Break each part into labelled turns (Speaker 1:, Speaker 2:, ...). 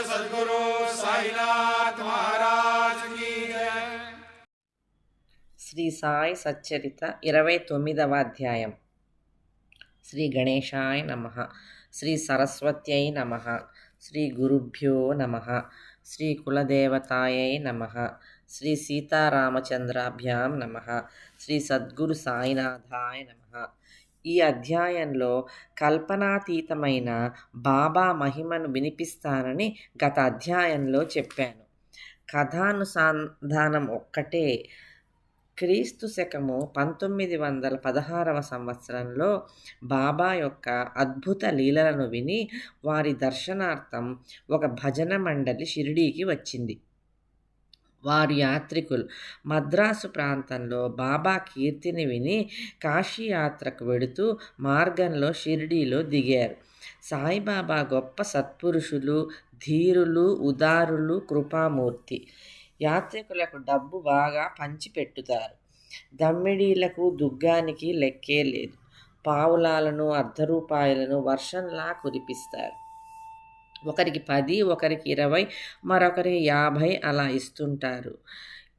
Speaker 1: सद्गुरु साईनाथ महाराज की जय।
Speaker 2: శ్రీ సాయి సచ్చరిత 29వ అధ్యాయం. శ్రీ గణేశాయ నమః. శ్రీ సరస్వత్యై నమః. శ్రీ గురుభ్యో నమః. శ్రీ కులదేవతాయై నమః. శ్రీ సీతారామచంద్రాభ్యాం నమః. శ్రీ సద్గురు సాయినాథాయ నమః. ఈ అధ్యాయంలో కల్పనాతీతమైన బాబా మహిమను వినిపిస్తానని గత అధ్యాయంలో చెప్పాను. కథానుసంధానం ఒక్కటే. క్రీస్తు శకము 1916వ సంవత్సరంలో బాబా యొక్క అద్భుత లీలలను విని వారి దర్శనార్థం ఒక భజన మండలి షిరిడీకి వచ్చింది. వారు యాత్రికులు. మద్రాసు ప్రాంతంలో బాబా కీర్తిని విని కాశీయాత్రకు వెడుతూ మార్గంలో షిరిడీలో దిగారు. సాయిబాబా గొప్ప సత్పురుషులు, ధీరులు, ఉదారులు, కృపామూర్తి. యాత్రికులకు డబ్బు బాగా పంచిపెట్టుతారు. దమ్మిడీలకు దుగ్గానికి లెక్కే లేదు. పావులాలను, అర్ధ రూపాయలను వర్షంలా కురిపిస్తారు. ఒకరికి 10, ఒకరికి 20, మరొకరికి 50 అలా ఇస్తుంటారు.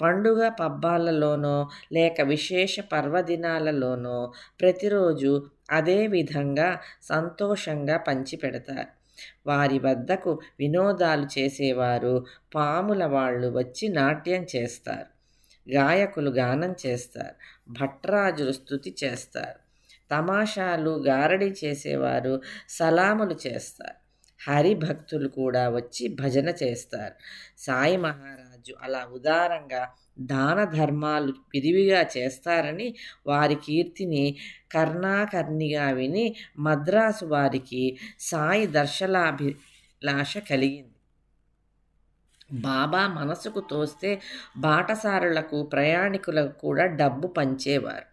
Speaker 2: పండుగ పబ్బాలలోనో లేక విశేష పర్వదినాలలోనో ప్రతిరోజు అదే విధంగా సంతోషంగా పంచిపెడతారు. వారి వద్దకు వినోదాలు చేసేవారు, పాముల వాళ్ళు వచ్చి నాట్యం చేస్తారు. గాయకులు గానం చేస్తారు. భట్రాజులు స్తుతి చేస్తారు. తమాషాలు, గారడీ చేసేవారు సలాములు చేస్తారు. హరిభక్తులు కూడా వచ్చి భజన చేస్తారు. సాయి మహారాజు అలా ఉదారంగా దాన ధర్మాలు విరివిగా చేస్తారని వారి కీర్తిని కర్ణాకర్ణిగా విని మద్రాసు వారికి సాయి దర్శనాభిలాష కలిగింది. బాబా మనసుకు తోస్తే బాటసారులకు, ప్రయాణికులకు కూడా డబ్బు పంచేవారు.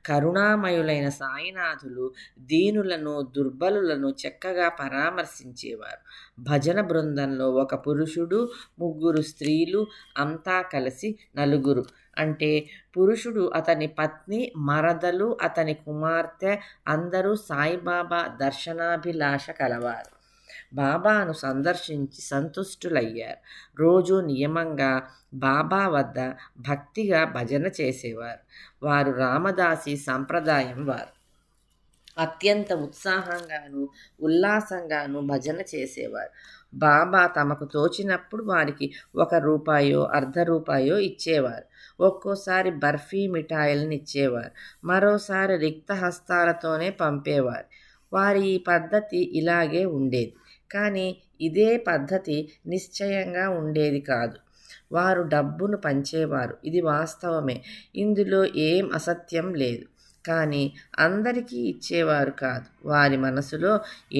Speaker 2: కరుణామయులైన సాయినాథులు దీనులను, దుర్బలులను చక్కగా పరామర్శించేవారు. భజన బృందంలో ఒక పురుషుడు, 3 స్త్రీలు, అంతా కలిసి 4. అంటే పురుషుడు, అతని పత్ని, మరదలు, అతని కుమార్తె అందరూ సాయిబాబా దర్శనాభిలాష కలవారు. బాబాను సందర్శించి సంతుష్టులయ్యారు. రోజు నియమంగా బాబా వద్ద భక్తిగా భజన చేసేవారు. వారు రామదాసి సంప్రదాయం వారు. అత్యంత ఉత్సాహంగాను ఉల్లాసంగాను భజన చేసేవారు. బాబా తమకు తోచినప్పుడు వారికి 1 రూపాయో, అర్ధ రూపాయో ఇచ్చేవారు. ఒక్కోసారి బర్ఫీ, మిఠాయిలను ఇచ్చేవారు. మరోసారి రిక్త హస్తాలతోనే పంపేవారు. వారి ఈ పద్ధతి ఇలాగే ఉండేది. కానీ ఇదే పద్ధతి నిశ్చయంగా ఉండేది కాదు. వారు డబ్బును పంచేవారు, ఇది వాస్తవమే. ఇందులో ఏం అసత్యం లేదు. కానీ అందరికీ ఇచ్చేవారు కాదు. వారి మనసులో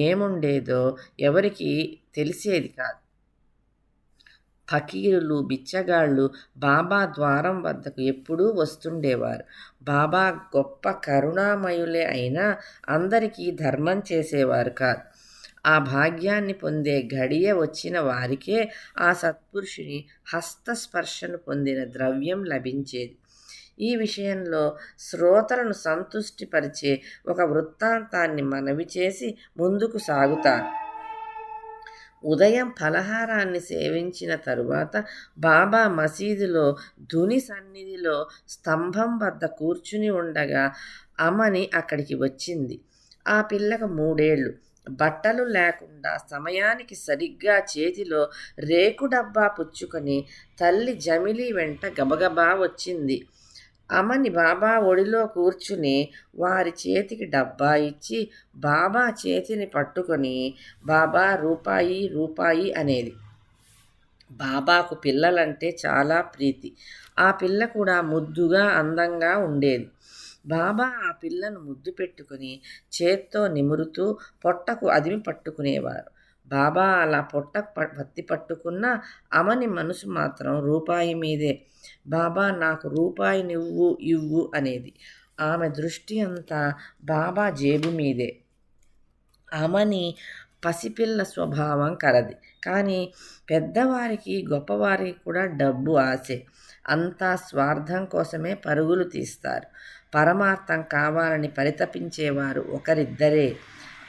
Speaker 2: ఏముండేదో ఎవరికీ తెలిసేది కాదు. ఫకీరులు, బిచ్చగాళ్ళు బాబా ద్వారం వద్దకు ఎప్పుడూ వస్తుండేవారు. బాబా గొప్ప కరుణామయులే అయినా అందరికీ ధర్మం చేసేవారు కాదు. ఆ భాగ్యాన్ని పొందే ఘడియ వచ్చిన వారికే ఆ సత్పురుషుని హస్తస్పర్శను పొందిన ద్రవ్యం లభించేది. ఈ విషయంలో శ్రోతలను సంతుష్టిపరిచే ఒక వృత్తాంతాన్ని మనవి చేసి ముందుకు సాగుతాను. ఉదయం ఫలహారాన్ని సేవించిన తరువాత బాబా మసీదులో ధుని సన్నిధిలో స్తంభం వద్ద కూర్చుని ఉండగా అమని అక్కడికి వచ్చింది. ఆ పిల్లకు 3 ఏళ్ళు. బట్టలు లేకుండా సమయానికి సరిగ్గా చేతిలో రేకు డబ్బా పుచ్చుకొని తల్లి జమిలి వెంట గబగబా వచ్చింది. అమని బాబా ఒడిలో కూర్చుని వారి చేతికి డబ్బా ఇచ్చి బాబా చేతిని పట్టుకొని బాబా రూపాయి రూపాయి అనేది. బాబాకు పిల్లలంటే చాలా ప్రీతి. ఆ పిల్ల కూడా ముద్దుగా, అందంగా ఉండేది. బాబా ఆ పిల్లను ముద్దు పెట్టుకుని చేత్తో నిమురుతూ పొట్టకు అదిమి పట్టుకునేవారు. బాబా అలా పొట్టకు పత్తి పట్టుకున్న అమని మనసు మాత్రం రూపాయి మీదే. బాబా నాకు రూపాయి నువ్వు ఇవ్వు అనేది. ఆమె దృష్టి అంతా బాబా జేబు మీదే. అమని పసిపిల్ల స్వభావం కలది. కానీ పెద్దవారికి, గొప్పవారికి కూడా డబ్బు ఆశే. అంతా స్వార్థం కోసమే పరుగులు తీస్తారు. పరమార్థం కావాలని పరితపించేవారు ఒకరిద్దరే.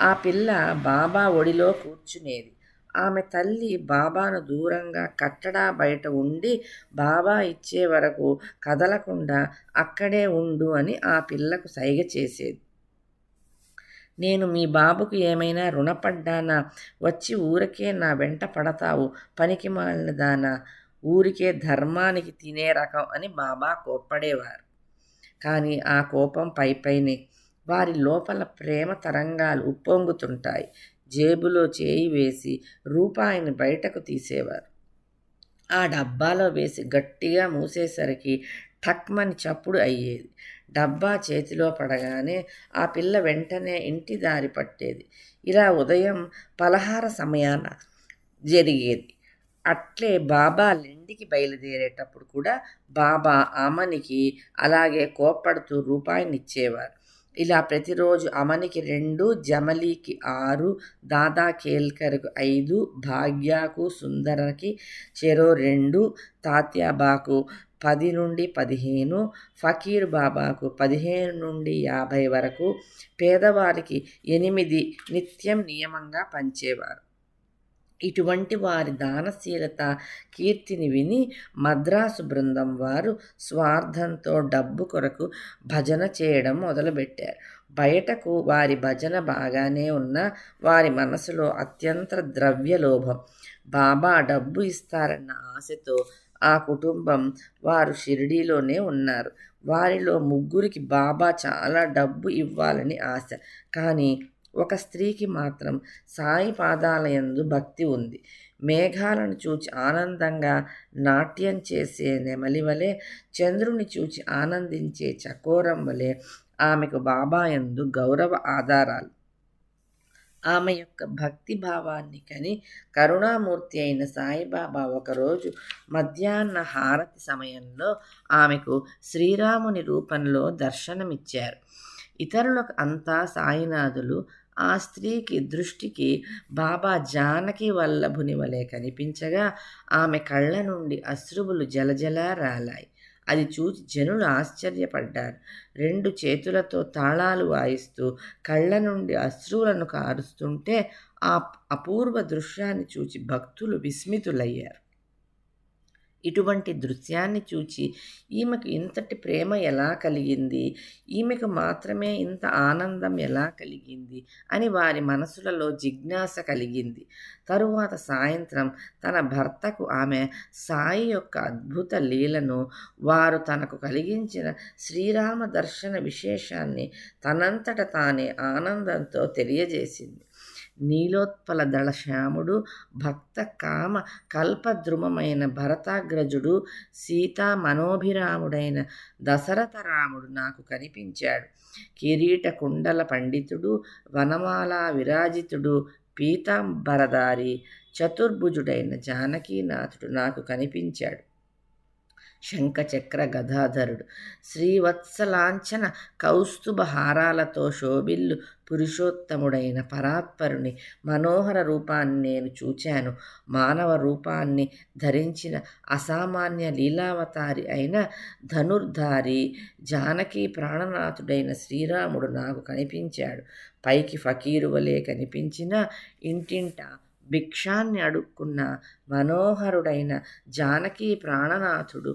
Speaker 2: ఆ పిల్ల బాబా ఒడిలో కూర్చునేది. ఆమె తల్లి బాబాను దూరంగా కట్టడా బయట ఉండి బాబా ఇచ్చే వరకు కదలకుండా అక్కడే ఉండు అని ఆ పిల్లకు సైగ చేసేది. నేను మీ బాబుకు ఏమైనా రుణపడ్డానా? వచ్చి ఊరికే నా వెంట పడతావు పనికిమాలిన దానా, ఊరికే ధర్మానికి తినే రకం అని బాబా కోప్పడేవారు. కానీ ఆ కోపం పైపైనే, వారి లోపల ప్రేమ తరంగాలు ఉప్పొంగుతుంటాయి. జేబులో చేయి వేసి రూపాయిని బయటకు తీసేవారు. ఆ డబ్బాలో వేసి గట్టిగా మూసేసరికి ఠక్మని చప్పుడు అయ్యేది. డబ్బా చేతిలో పడగానే ఆ పిల్ల వెంటనే ఇంటి దారి పట్టేది. ఇలా ఉదయం పలహార సమయాన జరిగేది. అట్లే బాబా లెండికి బయలుదేరేటప్పుడు కూడా బాబా ఆమనికి అలాగే కోప్పడుతూ రూపాయినిచ్చేవారు. ఇలా ప్రతిరోజు అమనికి 2, జమలీకి 6, దాదా కేల్కర్కు 5, భాగ్యాకు సుందరకి చెరో 2, తాత్యాబాకు 10 నుండి 15, ఫకీర్ బాబాకు 15 నుండి 50 వరకు, పేదవారికి 8 నిత్యం నియమంగా పంచేవారు. ఇటువంటి వారి దానశీలత కీర్తిని విని మద్రాసు బృందం వారు స్వార్థంతో డబ్బు కొరకు భజన చేయడం మొదలుపెట్టారు. బయటకు వారి భజన బాగానే ఉన్నా వారి మనసులో అత్యంత ద్రవ్యలోభం. బాబా డబ్బు ఇస్తారన్న ఆశతో ఆ కుటుంబం వారు షిరిడీలోనే ఉన్నారు. వారిలో 3 బాబా చాలా డబ్బు ఇవ్వాలని ఆశ. కానీ ఒక స్త్రీకి మాత్రం సాయి పాదాలయందు భక్తి ఉంది. మేఘాలను చూచి ఆనందంగా నాట్యం చేసే నెమలి వలె, చంద్రుని చూచి ఆనందించే చకోరం వలె ఆమెకు బాబాయందు గౌరవ ఆధారాలు. ఆమె యొక్క భక్తి భావాన్ని కని కరుణామూర్తి అయిన సాయిబాబా ఒకరోజు మధ్యాహ్న హారతి సమయంలో ఆమెకు శ్రీరాముని రూపంలో దర్శనమిచ్చారు. ఇతరులకు అంతా సాయినాథులు. ఆ స్త్రీకి దృష్టికి బాబా జానకి వల్లభుని వలె కనిపించగా ఆమె కళ్ళ నుండి అశ్రువులు జలజలా రాలాయి. అది చూచి జనులు ఆశ్చర్యపడ్డారు. 2 చేతులతో తాళాలు వాయిస్తూ కళ్ళ నుండి అశ్రువులను కారుస్తుంటే ఆ అపూర్వ దృశ్యాన్ని చూచి భక్తులు విస్మితులయ్యారు. ఇటువంటి దృశ్యాన్ని చూచి ఈమెకు ఇంతటి ప్రేమ ఎలా కలిగింది, ఈమెకు మాత్రమే ఇంత ఆనందం ఎలా కలిగింది అని వారి మనసులలో జిజ్ఞాస కలిగింది. తరువాత సాయంత్రం తన భర్తకు ఆమె సాయి యొక్క అద్భుత లీలను, వారు తనకు కలిగించిన శ్రీరామ దర్శన విశేషాన్ని తనంతట తానే ఆనందంతో తెలియజేసింది. నీలోత్పల దళ శ్యాముడు, భక్త కామ కల్పద్రుమమైన భరతాగ్రజుడు, సీతా మనోభిరాముడైన దశరథ రాముడు నాకు కనిపించాడు. కిరీట కుండల పండితుడు, వనమాల విరాజితుడు, పీతాంబరధారి, చతుర్భుజుడైన జానకీనాథుడు నాకు కనిపించాడు. శంఖచక్ర గదాధరుడు, శ్రీవత్సలాంఛన కౌస్తుభ హారాలతో శోభిల్లు పురుషోత్తముడైన పరాత్పరుని మనోహర రూపాన్ని నేను చూచాను. మానవ రూపాన్ని ధరించిన అసామాన్య లీలావతారి అయిన ధనుర్ధారి జానకి ప్రాణనాథుడైన శ్రీరాముడు నాకు కనిపించాడు. పైకి ఫకీరు వలె కనిపించిన, ఇంటింట భిక్షాన్ని అడుక్కున్న మనోహరుడైన జానకి ప్రాణనాథుడు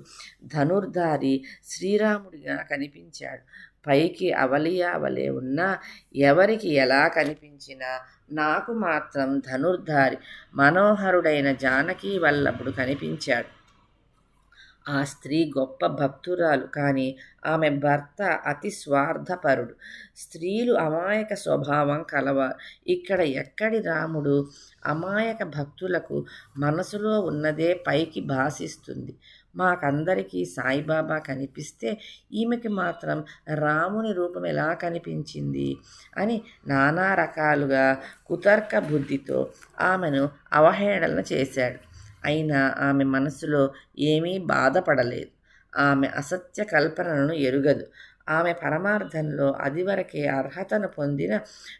Speaker 2: ధనుర్ధారి శ్రీరాముడిగా కనిపించాడు. పైకి అవలియా వలె ఉన్న ఎవరికి ఎలా కనిపించినా నాకు మాత్రం ధనుర్ధారి మనోహరుడైన జానకి వల్లభుడు కనిపించాడు. ఆ స్త్రీ గొప్ప భక్తురాలు, కానీ ఆమె భర్త అతి స్వార్థపరుడు. స్త్రీలు అమాయక స్వభావం కలవారు. ఇక్కడ ఎక్కడి రాముడు? అమాయక భక్తులకు మనసులో ఉన్నదే పైకి భాసిస్తుంది. మాకందరికీ సాయిబాబా కనిపిస్తే ఈమెకి మాత్రం రాముని రూపం ఎలా కనిపించింది అని నానా రకాలుగా కుతర్క బుద్ధితో ఆమెను అవహేళన చేశాడు. అయినా ఆమె మనసులో ఏమీ బాధపడలేదు. ఆమె అసత్య కల్పనలను ఎరుగదు. ఆమె పరమార్థంలో అదివరకే అర్హతను పొందిన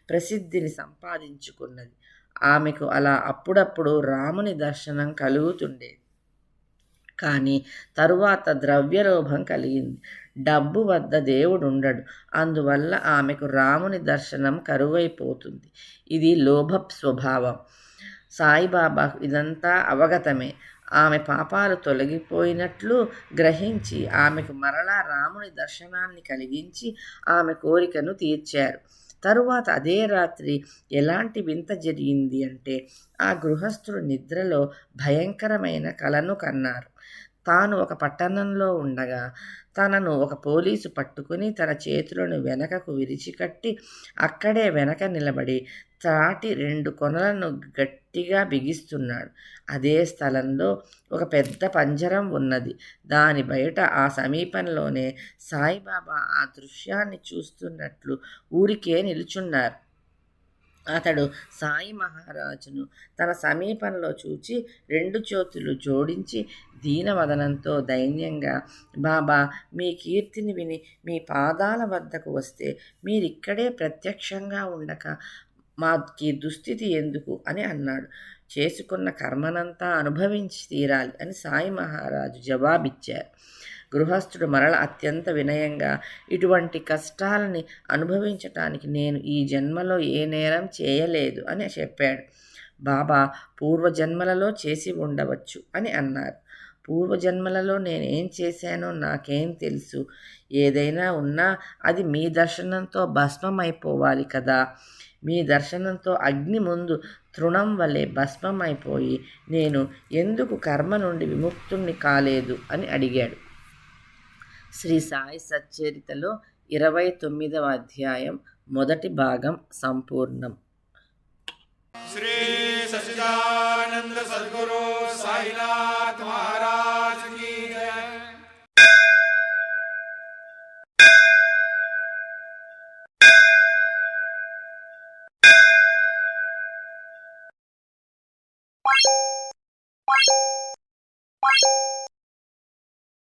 Speaker 2: ప్రసిద్ధిని సంపాదించుకున్నది. ఆమెకు అలా అప్పుడప్పుడు రాముని దర్శనం కలుగుతుండేది. కానీ తరువాత ద్రవ్యలోభం కలిగింది. డబ్బు వద్ద దేవుడుండడు. అందువల్ల ఆమెకు రాముని దర్శనం కరువైపోతుంది. ఇది లోభ స్వభావం. సాయిబాబాకు ఇదంతా అవగతమే. ఆమె పాపాలు తొలగిపోయినట్లు గ్రహించి ఆమెకు మరలా రాముని దర్శనాన్ని కలిగించి ఆమె కోరికను తీర్చారు. తరువాత అదే రాత్రి ఎలాంటి వింత జరిగింది అంటే, ఆ గృహస్థుడు నిద్రలో భయంకరమైన కలను కన్నారు. తాను ఒక పట్టణంలో ఉండగా తనను ఒక పోలీసు పట్టుకుని తన చేతులను వెనకకు విరిచికట్టి అక్కడే వెనక నిలబడి త్రాటి 2 కొనలను గట్టిగా బిగిస్తున్నాడు. అదే స్థలంలో ఒక పెద్ద పంజరం ఉన్నది. దాని బయట ఆ సమీపంలోనే సాయిబాబా ఆ దృశ్యాన్ని చూస్తున్నట్లు ఊరికే నిలుచున్నారు. అతడు సాయి మహారాజును తన సమీపంలో చూచి 2 చేతులు జోడించి దీనవదనంతో దైన్యంగా, బాబా, మీ కీర్తిని విని మీ పాదాల వద్దకు వస్తే మీరిక్కడే ప్రత్యక్షంగా ఉండక మాకి దుస్థితి ఎందుకు అని అన్నాడు. చేసుకున్న కర్మనంతా అనుభవించి తీరాలి అని సాయి మహారాజు జవాబిచ్చారు. గృహస్థుడు మరల అత్యంత వినయంగా, ఇటువంటి కష్టాలని అనుభవించటానికి నేను ఈ జన్మలో ఏ నేరం చేయలేదు అని చెప్పాడు. బాబా పూర్వజన్మలలో చేసి ఉండవచ్చు అని అన్నారు. పూర్వజన్మలలో నేనేం చేశానో నాకేం తెలుసు. ఏదైనా ఉన్నా అది మీ దర్శనంతో భస్మమైపోవాలి కదా. మీ దర్శనంతో అగ్ని ముందు తృణం వలె భస్మమైపోయి నేను ఎందుకు కర్మ నుండి విముక్తుణ్ణి కాలేదు అని అడిగాడు. శ్రీ సాయి సచ్చరితలో 29వ అధ్యాయం మొదటి భాగం సంపూర్ణం.
Speaker 1: శ్రీ సచ్చిదానంద సద్గురు సాయినాథ్ మహారాజ్